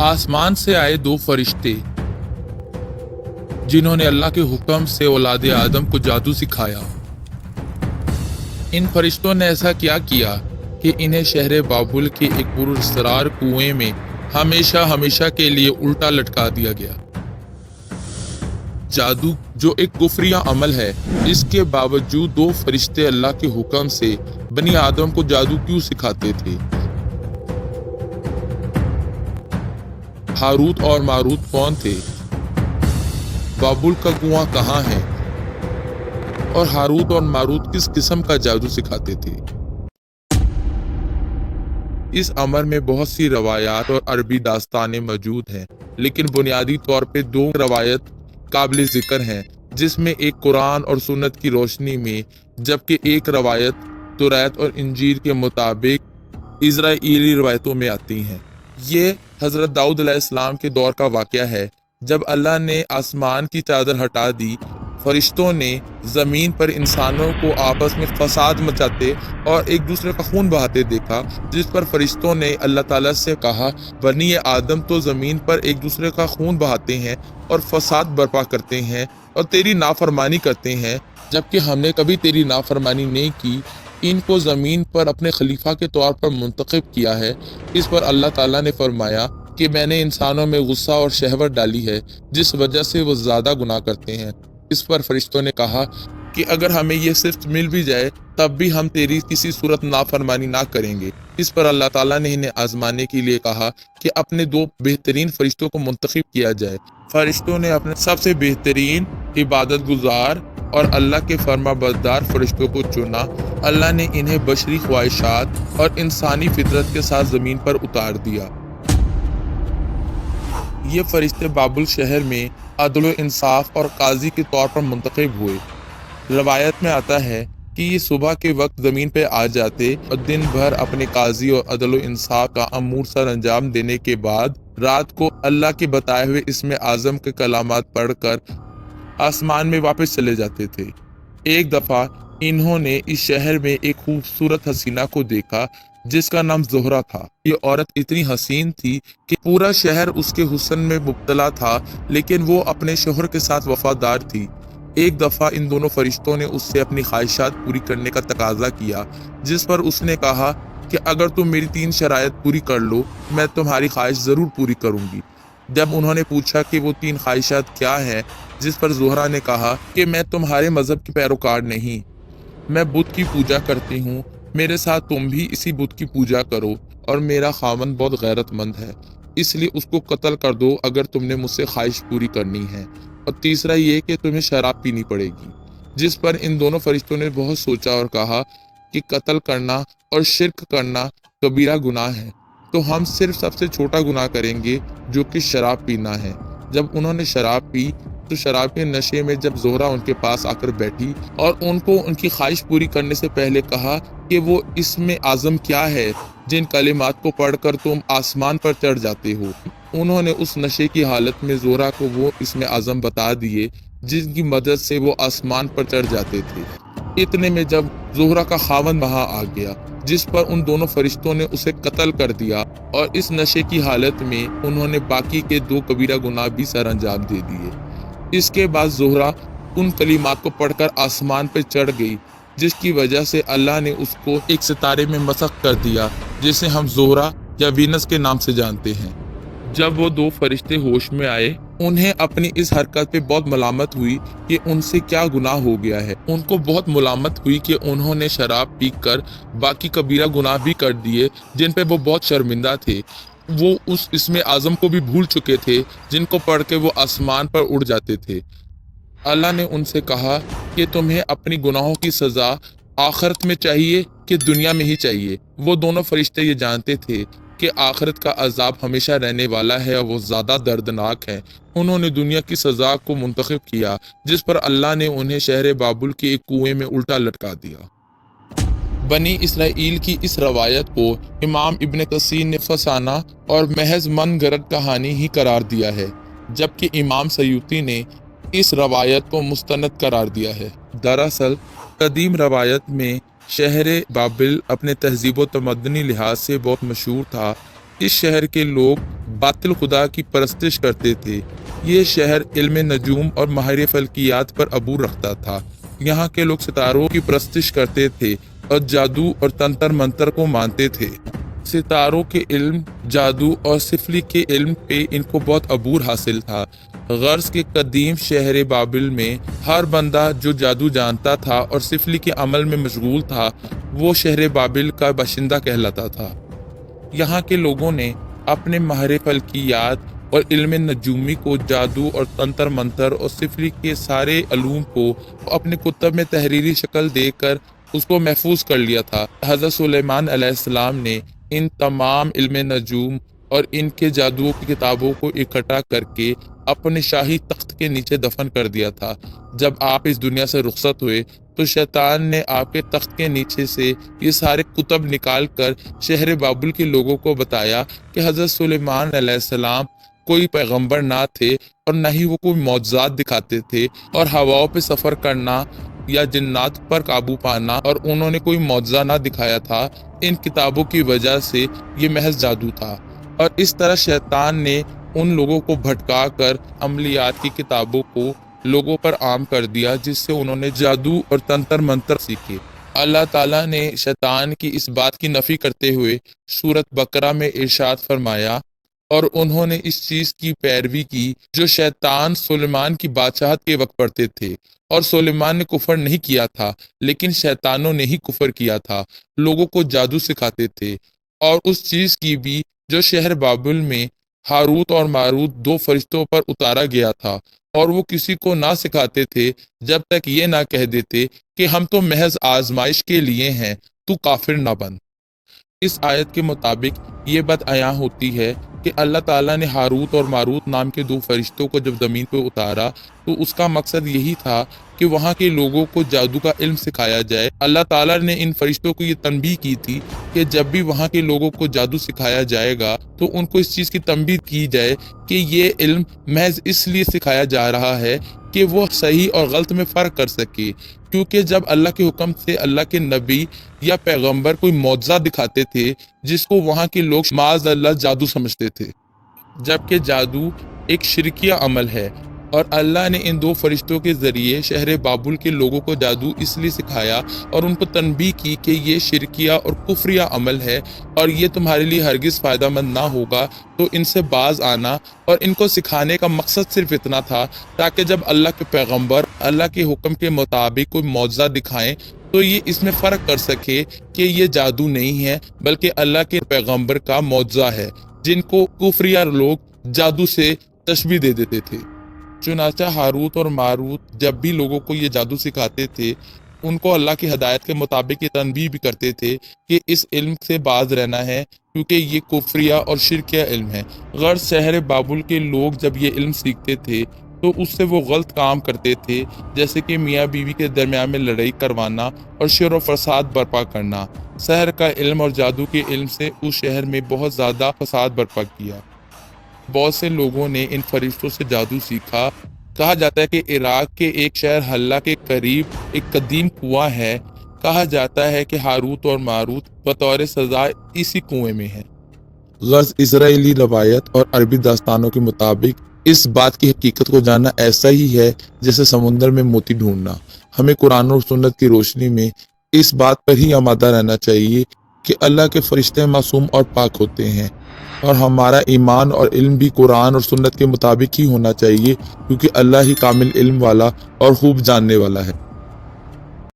आसमान से आए दो फरिश्ते जिन्होंने अल्लाह के हुक्म से औलाद आदम को जादू सिखाया। इन फरिश्तों ने ऐसा क्या किया कि इन्हें शहर बाबुल के एक पुरस्कार कुएं में हमेशा हमेशा के लिए उल्टा लटका दिया गया। जादू जो एक कुफरिया अमल है, इसके बावजूद दो फरिश्ते अल्लाह के हुक्म से बनी आदम को जादू क्यों सिखाते थे? हारूत और मारूत कौन थे? बाबुल का कुआं कहाँ है? और हारूत और मारूत किस किस्म का जादू सिखाते थे? इस अमर में बहुत सी रवायात और अरबी दास्तानें मौजूद हैं, लेकिन बुनियादी तौर पे दो रवायत काबिल जिक्र हैं, जिसमें एक कुरान और सुन्नत की रोशनी में, जबकि एक रवायत तौरात और इंजील के मुताबिक इजराइली रवायतों में आती हैं। ये हजरत दाऊद अलैहिस्सलाम के दौर का वाक़या है, जब अल्लाह ने आसमान की चादर हटा दी। फरिश्तों ने ज़मीन पर इंसानों को आपस में फसाद मचाते और एक दूसरे का खून बहाते देखा, जिस पर फरिश्तों ने अल्लाह ताला से कहा, बनी आदम तो ज़मीन पर एक दूसरे का खून बहाते हैं और फसाद बर्पा करते हैं और तेरी नाफरमानी करते हैं, जबकि हमने कभी तेरी नाफरमानी नहीं की। इनको ज़मीन पर अपने खलीफा के तौर पर मुंतखब किया है। इस पर अल्लाह ताला ने फरमाया कि मैंने इंसानों में गुस्सा और शहवत डाली है, जिस वजह से वो ज़्यादा गुनाह करते हैं। इस पर फरिश्तों ने कहा कि अगर हमें ये सिर्फ मिल भी जाए तब भी हम तेरी किसी सूरत नाफरमानी ना करेंगे। इस पर अल्लाह ताला ने इन्हें आजमाने के लिए कहा कि अपने दो बेहतरीन फरिश्तों को मुंतखब किया जाए। फरिश्तों ने अपने सबसे बेहतरीन, इबादत गुजार और अल्लाह के फर्मा बरदार फरिश्तों को चुना। अल्लाह ने इन्हें बशरी ख्वाहिशात और इंसानी फितरत के साथ ज़मीन पर उतार दिया। ये फरिश्ते बाबुल शहर में अदल व इंसाफ और काजी के तौर पर मुंतखब हुए। रवायत में आता है कि ये सुबह के वक्त ज़मीन पे आ जाते और दिन भर अपने काजी और अदल व इंसाफ का अमूर सर अंजाम देने के बाद रात को अल्लाह के बताए हुए इसमें आज़म के कलामात पढ़कर आसमान में वापस चले जाते थे। एक दफ़ा इन्होंने इस शहर में एक खूबसूरत हसीना को देखा जिसका नाम ज़ोहरा था। ये औरत इतनी हसीन थी कि पूरा शहर उसके हुस्न में मुब्तला था, लेकिन वो अपने शोहर के साथ वफादार थी। एक दफ़ा इन दोनों फरिश्तों ने उससे अपनी ख्वाहिशात पूरी करने का तकाजा किया, जिस पर उसने कहा कि अगर तुम मेरी 3 शराइत पूरी कर लो, मैं तुम्हारी ख्वाहिश ज़रूर पूरी करूँगी। जब उन्होंने पूछा कि वो 3 ख्वाहिशात क्या हैं, जिस पर ज़ोहरा ने कहा कि मैं तुम्हारे मज़हब की पैरोकार नहीं, मैं बुत की पूजा करती हूँ, मेरे साथ तुम भी इसी बुत की पूजा करो, और मेरा खामन बहुत गैरतमंद है, इसलिए उसको कत्ल कर दो अगर तुमने मुझसे ख्वाहिश पूरी करनी है। और तीसरा ये कि तुम्हें शराब पीनी पड़ेगी। जिस पर इन दोनों फरिश्तों ने बहुत सोचा और कहा कि कत्ल करना और शिर्क करना कबीरा गुनाह है, तो हम सिर्फ सबसे छोटा गुनाह करेंगे जो कि शराब पीना है। जब उन्होंने शराब पी तो शराब के नशे में जब ज़ोहरा उनके पास आकर बैठी और उनको उनकी ख्वाहिश पूरी करने से पहले कहा कि वो इसमें आज़म क्या है जिन कलिमात को पढ़कर तुम आसमान पर चढ़ जाते हो, उन्होंने उस नशे की हालत में ज़ोहरा को वो इसमें आज़म बता दिए जिनकी मदद से वो आसमान पर चढ़ जाते थे। इतने में जब ज़ोहरा का खावंद वहाँ आ गया, जिस पर उन दोनों फरिश्तों ने उसे कत्ल कर दिया, और इस नशे की हालत में उन्होंने बाकी के 2 कबीरा गुनाह भी सर अंजाम दे दिए। इसके बाद ज़ोहरा उन कलिमात को पढ़कर आसमान पर चढ़ गई, जिसकी वजह से अल्लाह ने उसको एक सितारे में मसख कर दिया, जिसे हम ज़ोहरा या वीनस के नाम से जानते हैं। जब वो 2 फरिश्ते होश में आए, उन्हें अपनी इस हरकत पे बहुत मलामत हुई कि उनसे क्या गुनाह हो गया है। उनको बहुत मलामत हुई कि उन्होंने शराब पीकर बाकी कबीरा गुनाह भी कर दिए, जिन पे वो बहुत शर्मिंदा थे। वो उस इसमें आज़म को भी भूल चुके थे, जिनको पढ़ के वो आसमान पर उड़ जाते थे। अल्लाह ने उनसे कहा कि तुम्हें अपनी गुनाहों की सज़ा आखिरत में चाहिए कि दुनिया में ही चाहिए। वो दोनों फरिश्ते ये जानते थे कि आखिरत का अजाब हमेशा रहने वाला है और वो ज़्यादा दर्दनाक है। उन्होंने दुनिया की सज़ा को मुंतखब किया, जिस पर अल्लाह ने उन्हें शहर बाबुल के एक कुएं में उल्टा लटका दिया। बनी इसराइल की इस रवायत को इमाम इब्न कसीर ने फसाना और महज मन गरद कहानी ही करार दिया है, जबकि इमाम सयूती ने इस रवायत को मुस्तनद करार दिया है। दरअसल कदीम रवायत में शहर बाबिल अपने तहजीब व तमद्दनी लिहाज से बहुत मशहूर था। इस शहर के लोग باطل خدا کی پرستش کرتے تھے۔ یہ شہر علم نجوم اور ماہر فلکیات پر عبور رکھتا تھا۔ یہاں کے لوگ ستاروں کی پرستش کرتے تھے اور جادو اور تنتر منتر کو مانتے تھے۔ ستاروں کے علم، جادو اور سفلی کے علم پہ ان کو بہت عبور حاصل تھا۔ غرض کے قدیم شہر بابل میں ہر بندہ جو جادو جانتا تھا اور سفلی کے عمل میں مشغول تھا وہ شہر بابل کا باشندہ کہلاتا تھا۔ یہاں کے لوگوں نے اپنے ماہر فلکیات اور علم نجومی کو، جادو اور تنتر منتر اور سفلی کے سارے علوم کو اپنے کتب میں تحریری شکل دے کر اس کو محفوظ کر لیا تھا۔ حضرت سلیمان علیہ السلام نے ان تمام علم نجوم اور ان کے جادوؤں کی کتابوں کو اکٹھا کر کے اپنے شاہی تخت کے نیچے دفن کر دیا تھا۔ جب آپ اس دنیا سے رخصت ہوئے تو شیطان نے آپ کے تخت کے نیچے سے یہ سارے کتب نکال کر شہر بابل کے لوگوں کو بتایا کہ حضرت سلیمان علیہ السلام کوئی پیغمبر نہ تھے اور نہ ہی وہ کوئی معجزات دکھاتے تھے، اور ہواؤں پہ سفر کرنا یا جنات پر قابو پانا اور انہوں نے کوئی معجزہ نہ دکھایا تھا۔ ان کتابوں کی وجہ سے یہ محض جادو تھا، اور اس طرح شیطان نے ان لوگوں کو بھٹکا کر عملیات کی کتابوں کو لوگوں پر عام کر دیا، جس سے انہوں نے جادو اور تنتر منتر سیکھے۔ اللہ تعالیٰ نے شیطان کی اس بات کی نفی کرتے ہوئے سورۃ بقرہ میں ارشاد فرمایا، اور انہوں نے اس چیز کی پیروی کی جو شیطان سلیمان کی بادشاہت کے وقت پڑھتے تھے، اور سلیمان نے کفر نہیں کیا تھا لیکن شیطانوں نے ہی کفر کیا تھا، لوگوں کو جادو سکھاتے تھے، اور اس چیز کی بھی جو شہر بابل میں ہاروت اور ماروت دو فرشتوں پر اتارا گیا تھا، اور وہ کسی کو نہ سکھاتے تھے جب تک یہ نہ کہہ دیتے کہ ہم تو محض آزمائش کے لیے ہیں، تو کافر نہ بن۔ اس آیت کے مطابق یہ بات عیاں ہوتی ہے کہ اللہ تعالیٰ نے ہاروت اور ماروت نام کے دو فرشتوں کو جب زمین پہ اتارا تو اس کا مقصد یہی تھا کہ وہاں کے لوگوں کو جادو کا علم سکھایا جائے۔ اللہ تعالیٰ نے ان فرشتوں کو یہ تنبیہ کی تھی کہ جب بھی وہاں کے لوگوں کو جادو سکھایا جائے گا تو ان کو اس چیز کی تنبیہ کی جائے کہ یہ علم محض اس لیے سکھایا جا رہا ہے کہ وہ صحیح اور غلط میں فرق کر سکے، کیونکہ جب اللہ کے حکم سے اللہ کے نبی یا پیغمبر کوئی معجزہ دکھاتے تھے جس کو وہاں کے لوگ معاذ اللہ جادو سمجھتے تھے، جبکہ جادو ایک شرکیہ عمل ہے، اور اللہ نے ان دو فرشتوں کے ذریعے شہر بابل کے لوگوں کو جادو اس لیے سکھایا اور ان کو تنبیہ کی کہ یہ شرکیہ اور کفریہ عمل ہے اور یہ تمہارے لیے ہرگز فائدہ مند نہ ہوگا، تو ان سے باز آنا۔ اور ان کو سکھانے کا مقصد صرف اتنا تھا تاکہ جب اللہ کے پیغمبر اللہ کے حکم کے مطابق کوئی معجزہ دکھائیں تو یہ اس میں فرق کر سکے کہ یہ جادو نہیں ہے بلکہ اللہ کے پیغمبر کا معجزہ ہے، جن کو کفریہ لوگ جادو سے تشبیہ دے دیتے تھے۔ چنانچہ ہاروت اور ماروت جب بھی لوگوں کو یہ جادو سکھاتے تھے ان کو اللہ کی ہدایت کے مطابق یہ تنبیہ بھی کرتے تھے کہ اس علم سے باز رہنا ہے کیونکہ یہ کفریہ اور شرکیہ علم ہے۔ غرض شہر بابل کے لوگ جب یہ علم سیکھتے تھے تو اس سے وہ غلط کام کرتے تھے، جیسے کہ میاں بیوی کے درمیان میں لڑائی کروانا اور شر و فساد برپا کرنا۔ سحر کا علم اور جادو کے علم سے اس شہر میں بہت زیادہ فساد برپا کیا۔ بہت سے لوگوں نے ان فرشتوں سے جادو سیکھا۔ کہا جاتا ہے کہ عراق کے ایک شہر حلہ کے قریب ایک قدیم کنواں ہے، کہا جاتا ہے کہ ہاروت اور ماروت بطور سزا اسی کنویں میں ہیں۔ غرض اسرائیلی روایت اور عربی داستانوں کے مطابق اس بات کی حقیقت کو جاننا ایسا ہی ہے جیسے سمندر میں موتی ڈھونڈنا۔ ہمیں قرآن اور سنت کی روشنی میں اس بات پر ہی آمادہ رہنا چاہیے کہ اللہ کے فرشتے معصوم اور پاک ہوتے ہیں، اور ہمارا ایمان اور علم بھی قرآن اور سنت کے مطابق ہی ہونا چاہیے، کیونکہ اللہ ہی کامل علم والا اور خوب جاننے والا ہے۔